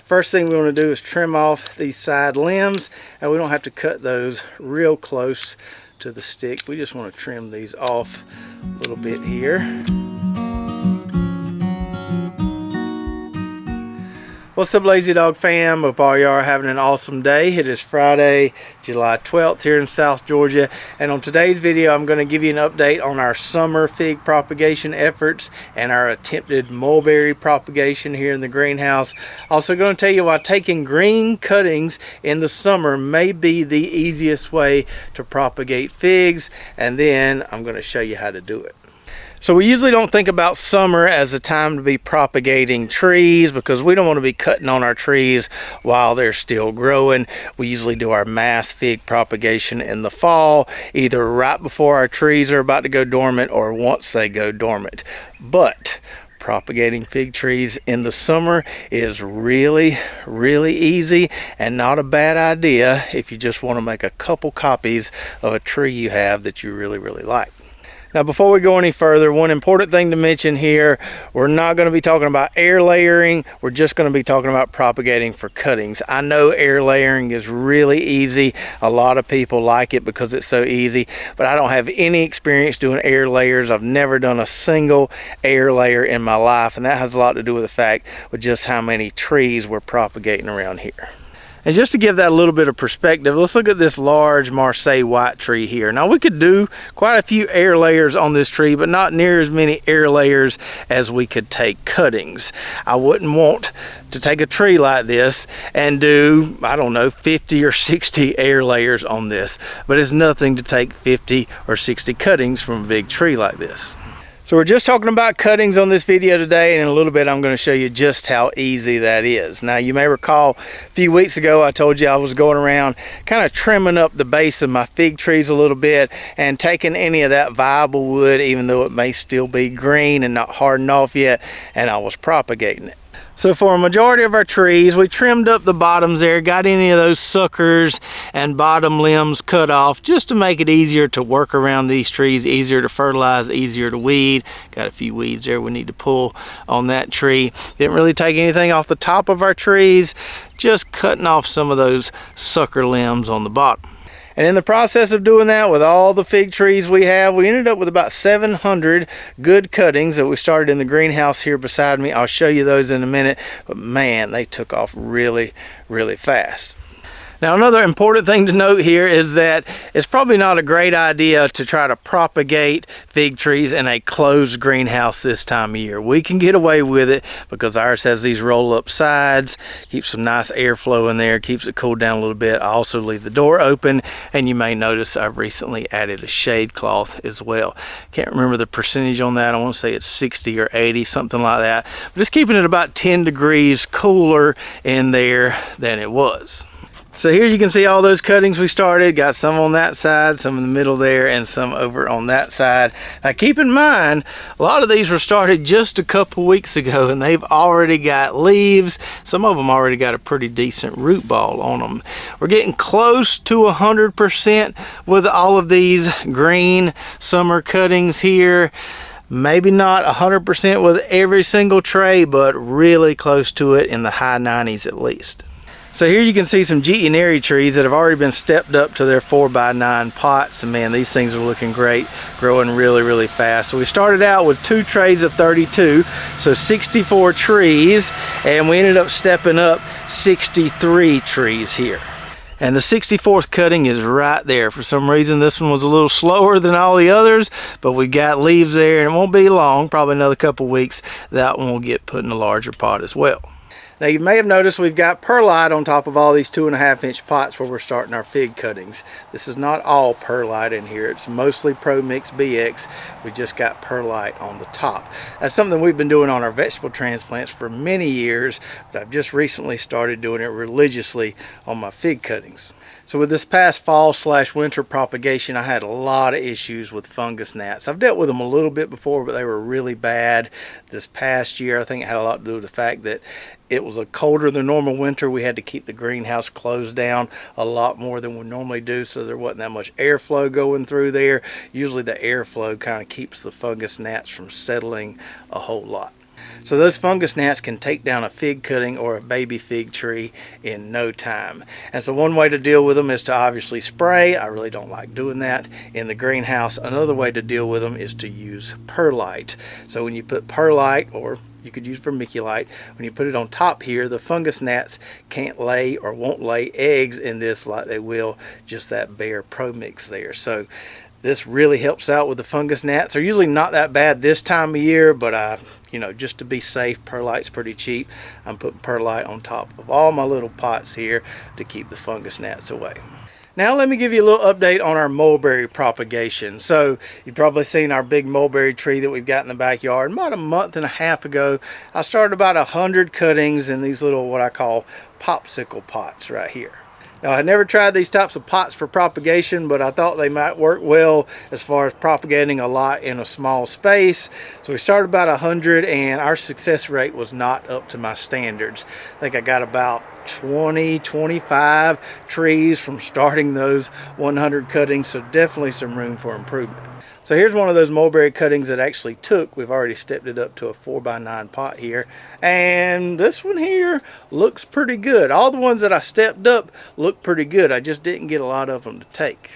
First thing we want to do is trim off these side limbs, and we don't have to cut those real close to the stick. We just want to trim these off a little bit here. What's up, Lazy Dog fam? Hope all y'all are having an awesome day. It is Friday, July 12th here in South Georgia, and on today's video I'm going to give you an update on our summer fig propagation efforts and our attempted mulberry propagation here in the greenhouse. Also going to tell you why taking green cuttings in the summer may be the easiest way to propagate figs, and then I'm going to show you how to do it. So we usually don't think about summer as a time to be propagating trees because we don't want to be cutting on our trees while they're still growing. We usually do our mass fig propagation in the fall, either right before our trees are about to go dormant or once they go dormant. But propagating fig trees in the summer is really easy and not a bad idea if you just want to make a couple copies of a tree you have that you really like. Now, before we go any further, one important thing to mention here, we're not going to be talking about air layering. We're just going to be talking about propagating for cuttings. I know air layering is really easy. A lot of people like it because it's so easy, but I don't have any experience doing air layers. I've never done a single air layer in my life, and that has a lot to do with the fact with just how many trees we're propagating around here. And just to give that a little bit of perspective, let's look at this large Marseille white tree here. Now, we could do quite a few air layers on this tree, but not near as many air layers as we could take cuttings. I wouldn't want to take a tree like this and do, I don't know, 50 or 60 air layers on this, but it's nothing to take 50 or 60 cuttings from a big tree like this. So we're just talking about cuttings on this video today, and in a little bit I'm going to show you just how easy that is. Now, you may recall a few weeks ago I told you I was going around kind of trimming up the base of my fig trees a little bit and taking any of that viable wood, even though it may still be green and not hardened off yet, and I was propagating it. So for a majority of our trees, we trimmed up the bottoms there, got any of those suckers and bottom limbs cut off just to make it easier to work around these trees, easier to fertilize, easier to weed. Got a few weeds there we need to pull on that tree. Didn't really take anything off the top of our trees, just cutting off some of those sucker limbs on the bottom. And in the process of doing that with all the fig trees we have, we ended up with about 700 good cuttings that we started in the greenhouse here beside me. I'll show you those in a minute, but man, they took off really fast. Now, another important thing to note here is that it's probably not a great idea to try to propagate fig trees in a closed greenhouse this time of year. We can get away with it because ours has these roll-up sides, keeps some nice airflow in there, keeps it cooled down a little bit. I also leave the door open, and you may notice I've recently added a shade cloth as well. Can't remember the percentage on that. I want to say it's 60 or 80, something like that. But it's keeping it about 10 degrees cooler in there than it was. So here you can see all those cuttings we started. Got some on that side, some in the middle there, and some over on that side. Now keep in mind, a lot of these were started just a couple weeks ago, and they've already got leaves. Some of them already got a pretty decent root ball on them. We're getting close to 100% with all of these green summer cuttings here. Maybe not 100% with every single tray, but really close to it, in the high 90s at least. So here you can see some Getonary trees that have already been stepped up to their 4x9 pots, and man, these things are looking great, growing really fast. So we started out with 2 trays of 32, so 64 trees, and we ended up stepping up 63 trees here. And the 64th cutting is right there. For some reason, this one was a little slower than all the others, but we got leaves there, and it won't be long, probably another couple weeks, that one will get put in a larger pot as well. Now, you may have noticed we've got perlite on top of all these 2.5-inch pots where we're starting our fig cuttings. This is not all perlite in here. It's mostly Pro Mix BX. We just got perlite on the top. That's something we've been doing on our vegetable transplants for many years, but I've just recently started doing it religiously on my fig cuttings. So with this past fall/winter propagation, I had a lot of issues with fungus gnats. I've dealt with them a little bit before, but they were really bad. This past year, I think it had a lot to do with the fact that it was a colder than normal winter. We had to keep the greenhouse closed down a lot more than we normally do, so there wasn't that much airflow going through there. Usually the airflow kind of keeps the fungus gnats from settling a whole lot. So those fungus gnats can take down a fig cutting or a baby fig tree in no time. And so one way to deal with them is to obviously spray. I really don't like doing that in the greenhouse. Another way to deal with them is to use perlite. So when you put perlite, or you could use vermiculite, when you put it on top here, the fungus gnats can't lay or won't lay eggs in this like they will just that bare pro mix there. So this really helps out with the fungus gnats. They're usually not that bad this time of year, but just to be safe, perlite's pretty cheap. I'm putting perlite on top of all my little pots here to keep the fungus gnats away. Now let me give you a little update on our mulberry propagation. So you've probably seen our big mulberry tree that we've got in the backyard. About a month and a half ago, I started about 100 cuttings in these little, what I call popsicle pots right here. Now, I had never tried these types of pots for propagation, but I thought they might work well as far as propagating a lot in a small space. So we started about 100, and our success rate was not up to my standards. I think I got about 25 trees from starting those 100 cuttings, so definitely some room for improvement. So here's one of those mulberry cuttings that actually took. We've already stepped it up to a 4x9 pot here, and this one here looks pretty good. All the ones that I stepped up look pretty good. I just didn't get a lot of them to take.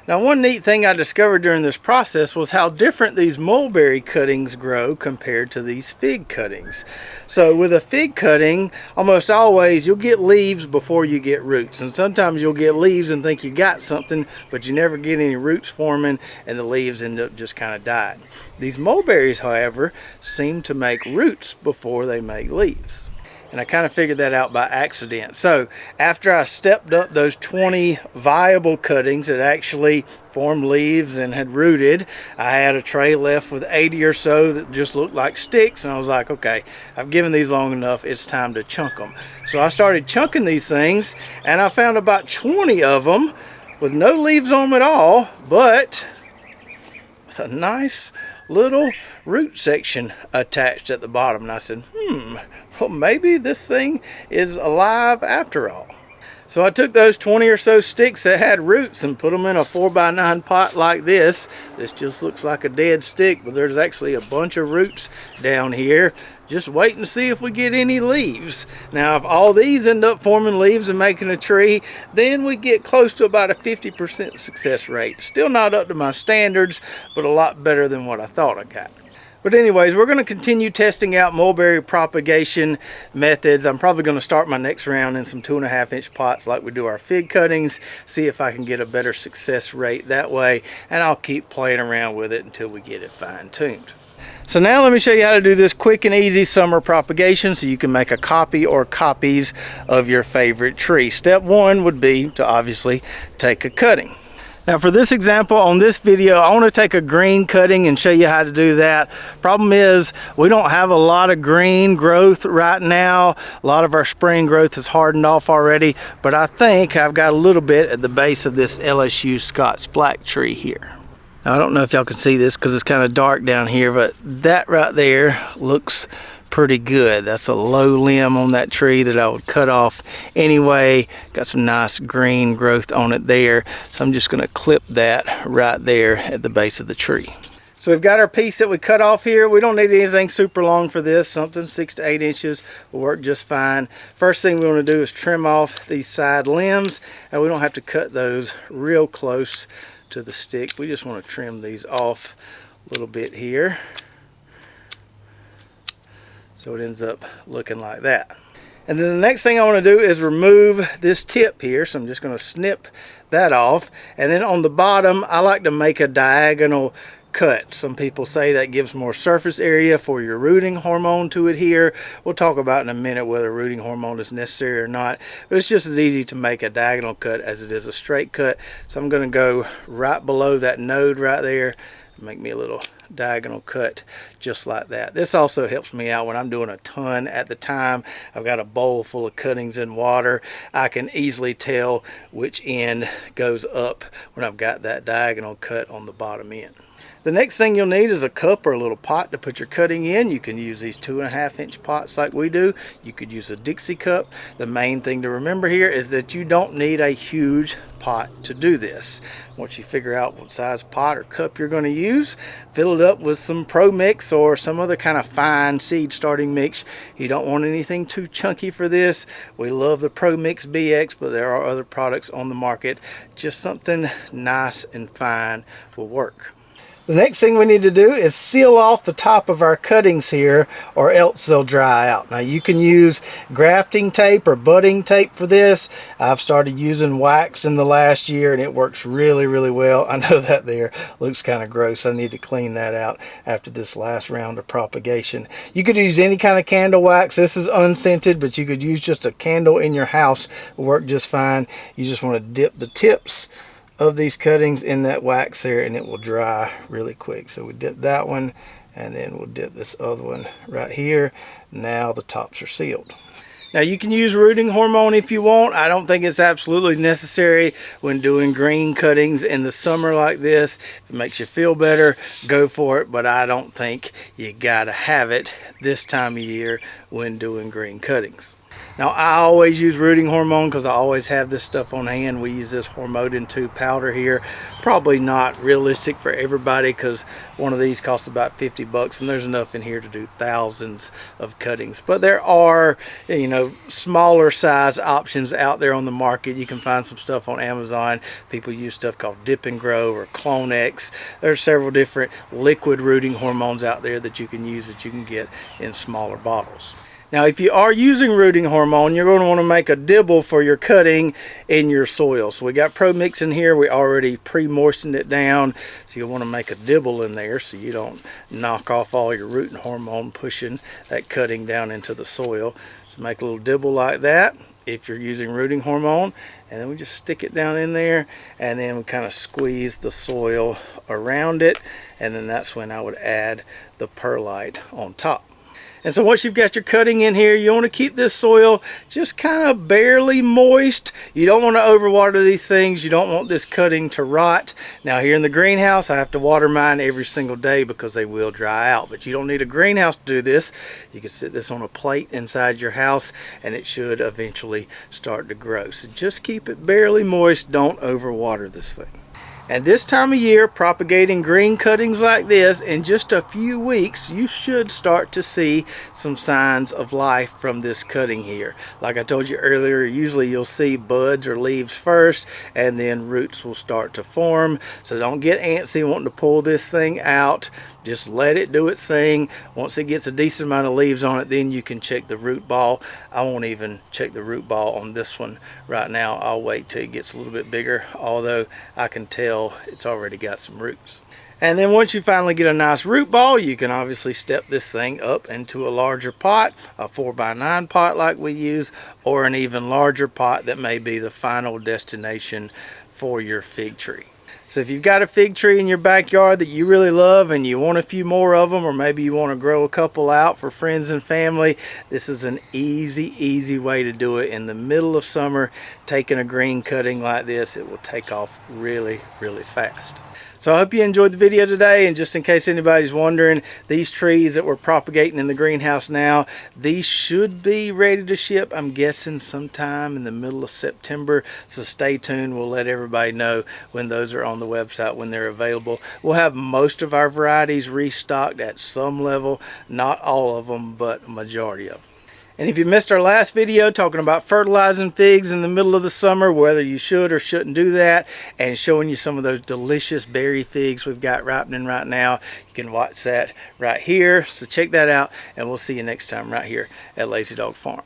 Now, one neat thing I discovered during this process was how different these mulberry cuttings grow compared to these fig cuttings. So with a fig cutting, almost always you'll get leaves before you get roots. And sometimes you'll get leaves and think you got something, but you never get any roots forming, and the leaves end up just kind of dying. These mulberries, however, seem to make roots before they make leaves. And I kind of figured that out by accident. So after I stepped up those 20 viable cuttings that actually formed leaves and had rooted, I had a tray left with 80 or so that just looked like sticks, and I was like, okay, I've given these long enough, it's time to chunk them. So I started chunking these things, and I found about 20 of them with no leaves on them at all, but with a nice little root section attached at the bottom. And I said, well, maybe this thing is alive after all. So I took those 20 or so sticks that had roots and put them in a 4x9 pot like this. This just looks like a dead stick, but there's actually a bunch of roots down here. Just waiting to see if we get any leaves. Now, if all these end up forming leaves and making a tree, then we get close to about a 50% success rate. Still not up to my standards, but a lot better than what I thought I got. But anyways, we're going to continue testing out mulberry propagation methods. I'm probably going to start my next round in some 2.5-inch pots like we do our fig cuttings, see if I can get a better success rate that way, and I'll keep playing around with it until we get it fine-tuned. So now let me show you how to do this quick and easy summer propagation so you can make a copy or copies of your favorite tree. Step one would be to obviously take a cutting. Now for this example on this video, I want to take a green cutting and show you how to do that. Problem is, we don't have a lot of green growth right now. A lot of our spring growth is hardened off already, but I think I've got a little bit at the base of this LSU Scots black tree here. Now I don't know if y'all can see this because it's kind of dark down here, but that right there looks pretty good. That's a low limb on that tree that I would cut off anyway. Got some nice green growth on it there. So I'm just going to clip that right there at the base of the tree. So we've got our piece that we cut off here. We don't need anything super long for this. Something 6 to 8 inches will work just fine. First thing we want to do is trim off these side limbs, and we don't have to cut those real close to the stick. We just want to trim these off a little bit here, so it ends up looking like that. And then the next thing I want to do is remove this tip here. So I'm just going to snip that off. And then on the bottom, I like to make a diagonal cut. Some people say that gives more surface area for your rooting hormone to adhere. We'll talk about in a minute whether rooting hormone is necessary or not. But it's just as easy to make a diagonal cut as it is a straight cut. So I'm going to go right below that node right there. Make me a little diagonal cut just like that. This also helps me out when I'm doing a ton at the time. I've got a bowl full of cuttings in water. I can easily tell which end goes up when I've got that diagonal cut on the bottom end. The next thing you'll need is a cup or a little pot to put your cutting in. You can use these 2.5-inch pots like we do. You could use a Dixie cup. The main thing to remember here is that you don't need a huge pot to do this. Once you figure out what size pot or cup you're going to use, fill it up with some Pro Mix or some other kind of fine seed starting mix. You don't want anything too chunky for this. We love the Pro Mix BX, but there are other products on the market. Just something nice and fine will work. The next thing we need to do is seal off the top of our cuttings here, or else they'll dry out. Now you can use grafting tape or budding tape for this. I've started using wax in the last year and it works really, really well. I know that there looks kind of gross. I need to clean that out after this last round of propagation. You could use any kind of candle wax. This is unscented, but you could use just a candle in your house. It'll work just fine. You just want to dip the tips of these cuttings in that wax there and it will dry really quick. So we dip that one and then we'll dip this other one right here. Now the tops are sealed. Now you can use rooting hormone if you want. I don't think it's absolutely necessary when doing green cuttings in the summer like this. If it makes you feel better, go for it, but I don't think you gotta have it this time of year when doing green cuttings. Now I always use rooting hormone because I always have this stuff on hand. We use this hormone 2 powder here. Probably not realistic for everybody because one of these costs about 50 bucks and there's enough in here to do thousands of cuttings. But there are, you know, smaller size options out there on the market. You can find some stuff on Amazon. People use stuff called Dip and Grow or Clone X. There's several different liquid rooting hormones out there that you can use that you can get in smaller bottles. Now if you are using rooting hormone, you're going to want to make a dibble for your cutting in your soil. So we got Pro Mix in here. We already pre-moistened it down. So you'll want to make a dibble in there so you don't knock off all your rooting hormone pushing that cutting down into the soil. So make a little dibble like that if you're using rooting hormone. And then we just stick it down in there and then we kind of squeeze the soil around it. And then that's when I would add the perlite on top. And so once you've got your cutting in here, you want to keep this soil just kind of barely moist. You don't want to overwater these things. You don't want this cutting to rot. Now here in the greenhouse, I have to water mine every single day because they will dry out. But you don't need a greenhouse to do this. You can sit this on a plate inside your house and it should eventually start to grow. So just keep it barely moist. Don't overwater this thing. And this time of year, propagating green cuttings like this, in just a few weeks, you should start to see some signs of life from this cutting here. Like I told you earlier, usually you'll see buds or leaves first, and then roots will start to form. So don't get antsy wanting to pull this thing out. Just let it do its thing. Once it gets a decent amount of leaves on it, then you can check the root ball. I won't even check the root ball on this one right now. I'll wait till it gets a little bit bigger, although I can tell it's already got some roots. And then once you finally get a nice root ball, you can obviously step this thing up into a larger pot, a 4x9 pot like we use, or an even larger pot that may be the final destination for your fig tree. So if you've got a fig tree in your backyard that you really love and you want a few more of them, or maybe you want to grow a couple out for friends and family, this is an easy way to do it in the middle of summer. Taking a green cutting like this, it will take off really fast. So I hope you enjoyed the video today, and just in case anybody's wondering, these trees that we're propagating in the greenhouse now, these should be ready to ship, I'm guessing sometime in the middle of September, so stay tuned. We'll let everybody know when those are on the website, when they're available. We'll have most of our varieties restocked at some level, not all of them, but a majority of them. And if you missed our last video talking about fertilizing figs in the middle of the summer, whether you should or shouldn't do that, and showing you some of those delicious berry figs we've got ripening right now, you can watch that right here. So check that out, and we'll see you next time right here at Lazy Dog Farm.